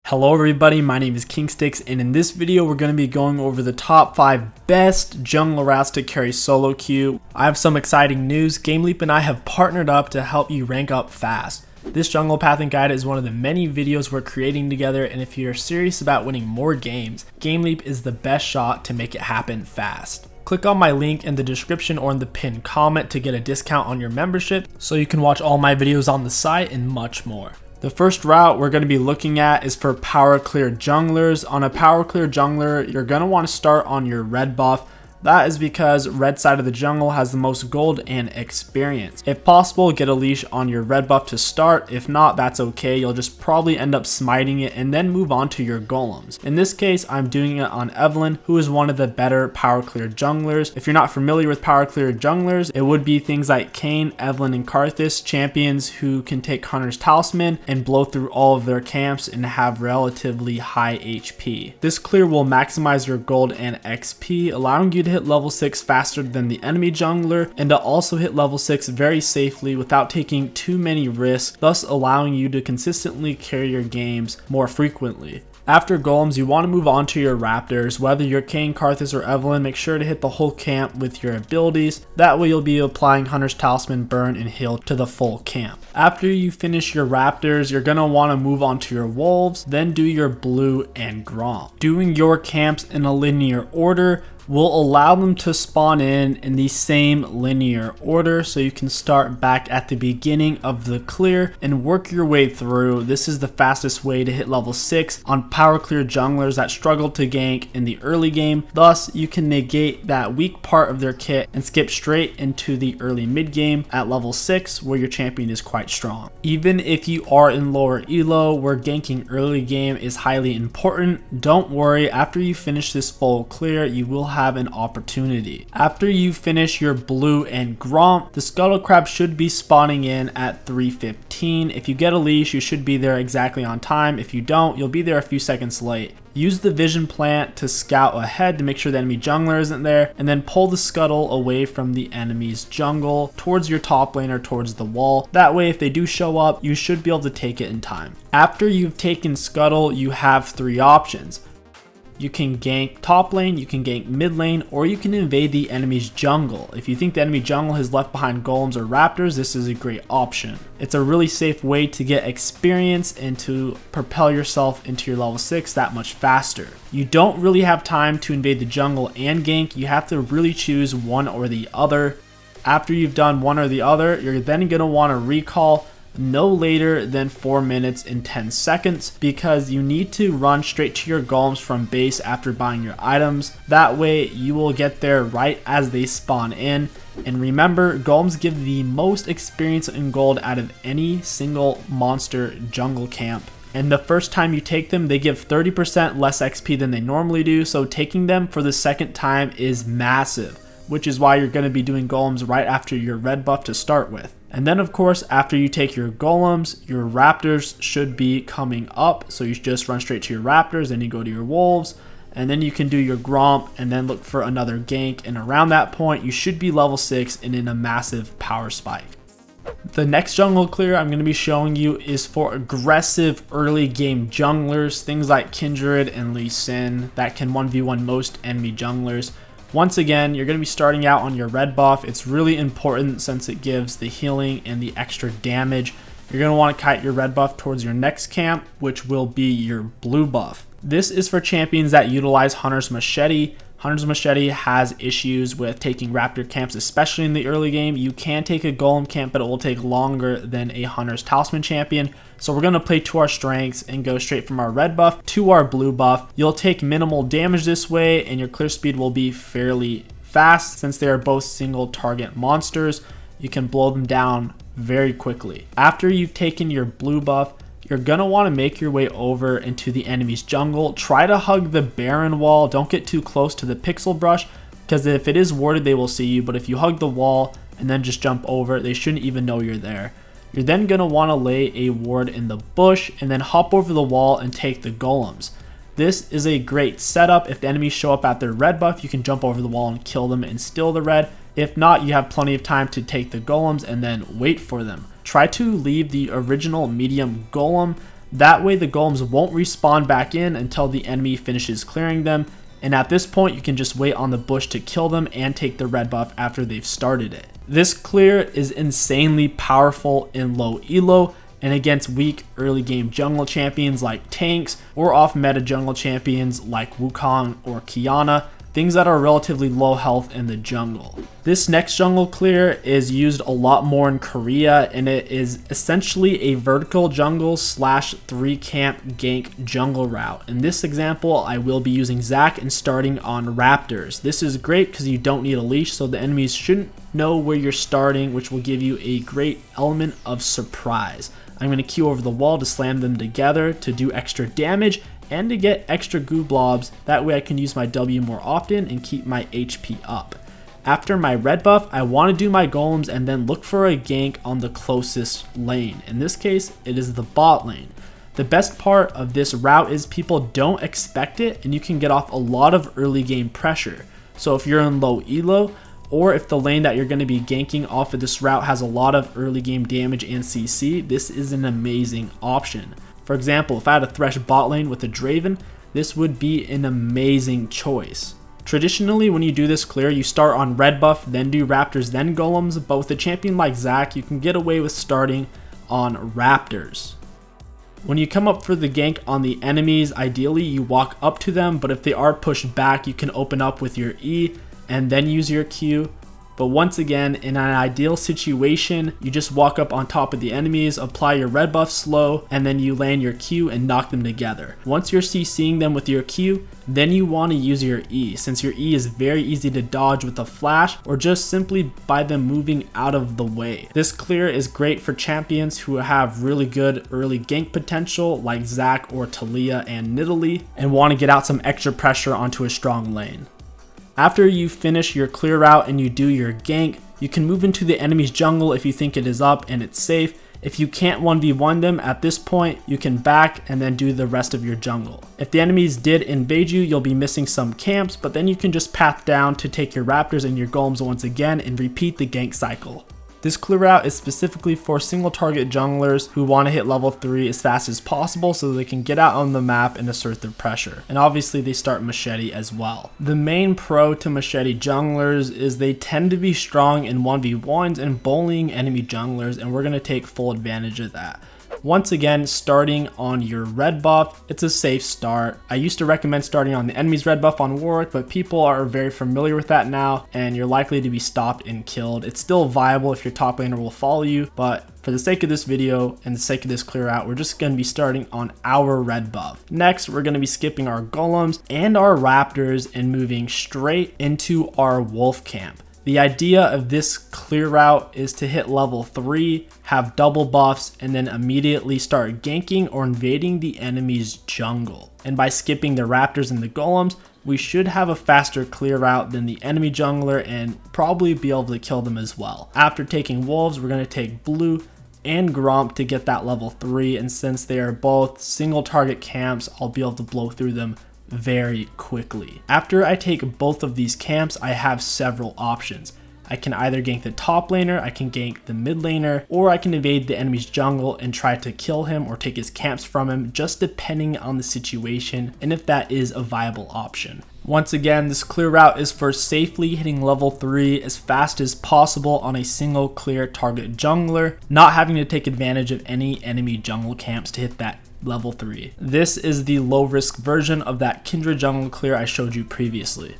Hello everybody, my name is KingStix, and in this video we're going to be going over the top 5 best jungle routes to carry solo queue. I have some exciting news. GameLeap and I have partnered up to help you rank up fast. This jungle pathing guide is one of the many videos we're creating together, and if you're serious about winning more games, GameLeap is the best shot to make it happen fast. Click on my link in the description or in the pinned comment to get a discount on your membership so you can watch all my videos on the site and much more. The first route we're going to be looking at is for power clear junglers. On a power clear jungler, you're going to want to start on your red buff. That is because red side of the jungle has the most gold and experience. If possible, get a leash on your red buff to start. If not, that's okay. You'll just probably end up smiting it and then move on to your golems. In this case, I'm doing it on Evelynn, who is one of the better power clear junglers. If you're not familiar with power clear junglers, it would be things like Kayn, Evelynn, and Karthus, champions who can take Hunter's Talisman and blow through all of their camps and have relatively high HP. This clear will maximize your gold and XP, allowing you to hit level 6 faster than the enemy jungler and to also hit level 6 very safely without taking too many risks, thus allowing you to consistently carry your games more frequently. After golems, you want to move on to your raptors. Whether you're Kayn, Karthus, or Evelynn, make sure to hit the whole camp with your abilities. That way you'll be applying Hunter's Talisman, Burn, and Heal to the full camp. After you finish your raptors, you're going to want to move on to your wolves, then do your blue and Gromp. Doing your camps in a linear order will allow them to spawn in the same linear order, so you can start back at the beginning of the clear and work your way through. This is the fastest way to hit level 6 on power clear junglers that struggle to gank in the early game. Thus, you can negate that weak part of their kit and skip straight into the early mid game at level 6 where your champion is quite strong. Even if you are in lower elo where ganking early game is highly important, don't worry, after you finish this full clear you will have an opportunity. After you finish your blue and Gromp, the scuttle crab should be spawning in at 3:15. If you get a leash, you should be there exactly on time. If you don't, you'll be there a few seconds late. Use the vision plant to scout ahead to make sure the enemy jungler isn't there, and then pull the scuttle away from the enemy's jungle towards your top lane or towards the wall. That way, if they do show up, you should be able to take it in time. After you've taken scuttle, you have 3 options. You can gank top lane, you can gank mid lane, or you can invade the enemy's jungle. If you think the enemy jungle has left behind golems or raptors, this is a great option. It's a really safe way to get experience and to propel yourself into your level 6 that much faster. You don't really have time to invade the jungle and gank, you have to really choose one or the other. After you've done one or the other, you're then going to want to recall no later than 4 minutes and 10 seconds because you need to run straight to your golems from base after buying your items. That way you will get there right as they spawn in. And remember, golems give the most experience in gold out of any single monster jungle camp. And the first time you take them, they give 30% less XP than they normally do, so taking them for the second time is massive, which is why you're going to be doing golems right after your red buff to start with. And then of course, after you take your golems, your raptors should be coming up. So you just run straight to your raptors, then you go to your wolves, and then you can do your Gromp and then look for another gank. And around that point, you should be level 6 and in a massive power spike. The next jungle clear I'm going to be showing you is for aggressive early game junglers, things like Kindred and Lee Sin that can 1v1 most enemy junglers. Once again, you're going to be starting out on your red buff. It's really important since it gives the healing and the extra damage. You're going to want to kite your red buff towards your next camp, which will be your blue buff. This is for champions that utilize Hunter's Machete. Hunter's Machete has issues with taking raptor camps, especially in the early game. You can take a golem camp, but it will take longer than a Hunter's Talisman champion. So we're going to play to our strengths and go straight from our red buff to our blue buff. You'll take minimal damage this way, and your clear speed will be fairly fast since they are both single target monsters. You can blow them down very quickly. After you've taken your blue buff, you're going to want to make your way over into the enemy's jungle. Try to hug the barren wall. Don't get too close to the pixel brush because if it is warded, they will see you. But if you hug the wall and then just jump over, they shouldn't even know you're there. You're then going to want to lay a ward in the bush and then hop over the wall and take the golems. This is a great setup. If the enemies show up at their red buff, you can jump over the wall and kill them and steal the red. If not, you have plenty of time to take the golems and then wait for them. Try to leave the original medium golem That way the golems won't respawn back in until the enemy finishes clearing them, and at this point you can just wait on the bush to kill them and take the red buff after they've started it. This clear is insanely powerful in low elo and against weak early game jungle champions like tanks or off meta jungle champions like Wukong or Qiyana, things that are relatively low health in the jungle. This next jungle clear is used a lot more in Korea, and it is essentially a vertical jungle slash 3 camp gank jungle route. In this example, I will be using Zac and starting on Raptors. This is great because you don't need a leash, so the enemies shouldn't know where you're starting, which will give you a great element of surprise. I'm going to Q over the wall to slam them together to do extra damage and to get extra goo blobs. That way I can use my W more often and keep my HP up. After my red buff, I want to do my golems and then look for a gank on the closest lane. In this case, it is the bot lane. The best part of this route is people don't expect it and you can get off a lot of early game pressure. So if you're in low elo, or if the lane that you're going to be ganking off of this route has a lot of early game damage and CC, this is an amazing option. For example, if I had a Thresh bot lane with a Draven, this would be an amazing choice. Traditionally, when you do this clear, you start on red buff, then do Raptors, then golems, but with a champion like Zac, you can get away with starting on Raptors. When you come up for the gank on the enemies, ideally you walk up to them, but if they are pushed back, you can open up with your E and then use your Q. But once again, in an ideal situation, you just walk up on top of the enemies, apply your red buff slow, and then you land your Q and knock them together. Once you're CCing them with your Q, then you want to use your E, since your E is very easy to dodge with a flash or just simply by them moving out of the way. This clear is great for champions who have really good early gank potential like Zac or Taliyah and Nidalee and want to get out some extra pressure onto a strong lane. After you finish your clear route and you do your gank, you can move into the enemy's jungle if you think it is up and it's safe. If you can't 1v1 them at this point, you can back and then do the rest of your jungle. If the enemies did invade you, you'll be missing some camps, but then you can just path down to take your Raptors and your golems once again and repeat the gank cycle. This clear route is specifically for single target junglers who want to hit level 3 as fast as possible so they can get out on the map and assert their pressure. And obviously they start machete as well. The main pro to machete junglers is they tend to be strong in 1v1s and bullying enemy junglers, and we're going to take full advantage of that. Once again, starting on your red buff, it's a safe start. I used to recommend starting on the enemy's red buff on Warwick, but people are very familiar with that now, and you're likely to be stopped and killed. It's still viable if your top laner will follow you, but for the sake of this video and the sake of this clear out, we're just going to be starting on our red buff. Next, we're going to be skipping our golems and our Raptors and moving straight into our wolf camp. The idea of this clear route is to hit level 3, have double buffs, and then immediately start ganking or invading the enemy's jungle. And by skipping the Raptors and the golems, we should have a faster clear route than the enemy jungler and probably be able to kill them as well. After taking wolves, we're going to take blue and Gromp to get that level 3, and since they are both single target camps, I'll be able to blow through them very quickly. After I take both of these camps, I have several options. I can either gank the top laner, I can gank the mid laner, or I can invade the enemy's jungle and try to kill him or take his camps from him, just depending on the situation and if that is a viable option. Once again, this clear route is for safely hitting level 3 as fast as possible on a single clear target jungler, not having to take advantage of any enemy jungle camps to hit that level 3. This is the low risk version of that Kindred jungle clear I showed you previously.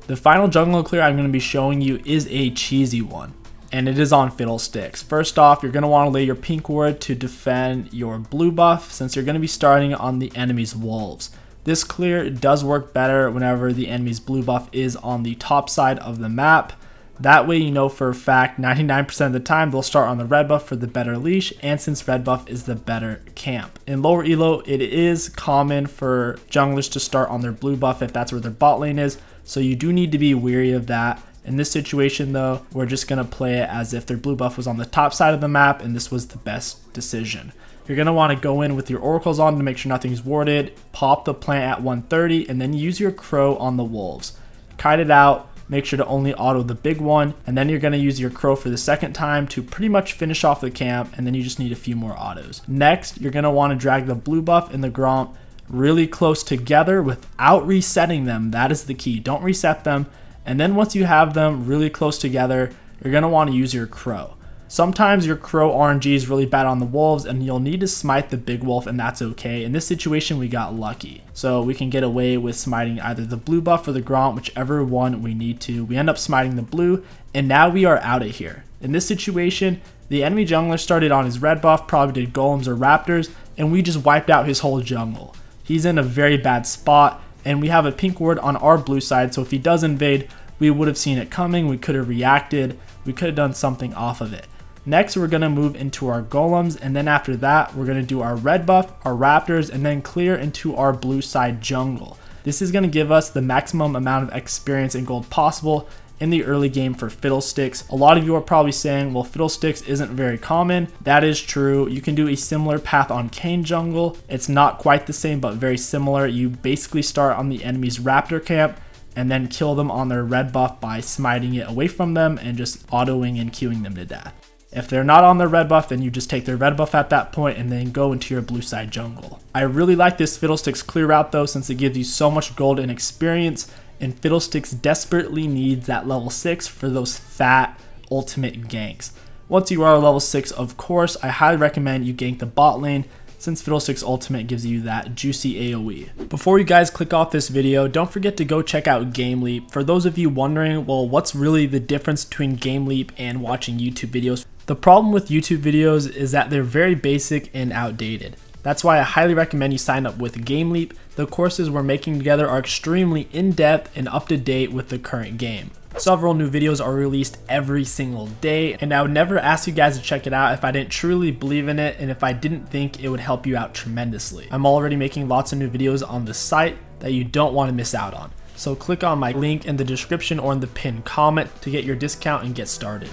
The final jungle clear I'm going to be showing you is a cheesy one, and it is on Fiddlesticks. First off, you're going to want to lay your pink ward to defend your blue buff since you're going to be starting on the enemy's wolves. This clear does work better whenever the enemy's blue buff is on the top side of the map. That way you know for a fact 99% of the time they'll start on the red buff for the better leash, and since red buff is the better camp. In lower elo, it is common for junglers to start on their blue buff if that's where their bot lane is, so you do need to be wary of that. In this situation though, we're just going to play it as if their blue buff was on the top side of the map and this was the best decision. You're going to want to go in with your oracles on to make sure nothing's warded, pop the plant at 130, and then use your crow on the wolves. Kite it out, make sure to only auto the big one, and then you're going to use your crow for the second time to pretty much finish off the camp, and then you just need a few more autos. Next, you're going to want to drag the blue buff and the gromp really close together without resetting them. That is the key. Don't reset them. And then once you have them really close together, you're going to want to use your crow. Sometimes your crow RNG is really bad on the wolves and you'll need to smite the big wolf, and that's okay. In this situation, we got lucky. So we can get away with smiting either the blue buff or the gromp, whichever one we need to. We end up smiting the blue, and now we are out of here. In this situation, the enemy jungler started on his red buff, probably did golems or raptors, and we just wiped out his whole jungle. He's in a very bad spot, and we have a pink ward on our blue side, so if he does invade, we would have seen it coming, we could have reacted, we could have done something off of it. Next, we're going to move into our golems, and then after that, we're going to do our red buff, our raptors, and then clear into our blue side jungle. This is going to give us the maximum amount of experience and gold possible in the early game for Fiddlesticks. A lot of you are probably saying, well, Fiddlesticks isn't very common. That is true. You can do a similar path on Kayn jungle. It's not quite the same, but very similar. You basically start on the enemy's raptor camp and then kill them on their red buff by smiting it away from them and just autoing and queuing them to death. If they're not on their red buff, then you just take their red buff at that point and then go into your blue side jungle. I really like this Fiddlesticks clear route though, since it gives you so much gold and experience, and Fiddlesticks desperately needs that level 6 for those fat ultimate ganks. Once you are level 6, of course, I highly recommend you gank the bot lane, since Fiddlesticks Ultimate gives you that juicy AoE. Before you guys click off this video, don't forget to go check out Game Leap. For those of you wondering, well, what's really the difference between Game Leap and watching YouTube videos? The problem with YouTube videos is that they're very basic and outdated. That's why I highly recommend you sign up with Game Leap. The courses we're making together are extremely in-depth and up-to-date with the current game. Several new videos are released every single day, and I would never ask you guys to check it out if I didn't truly believe in it and if I didn't think it would help you out tremendously. I'm already making lots of new videos on the site that you don't want to miss out on. So click on my link in the description or in the pinned comment to get your discount and get started.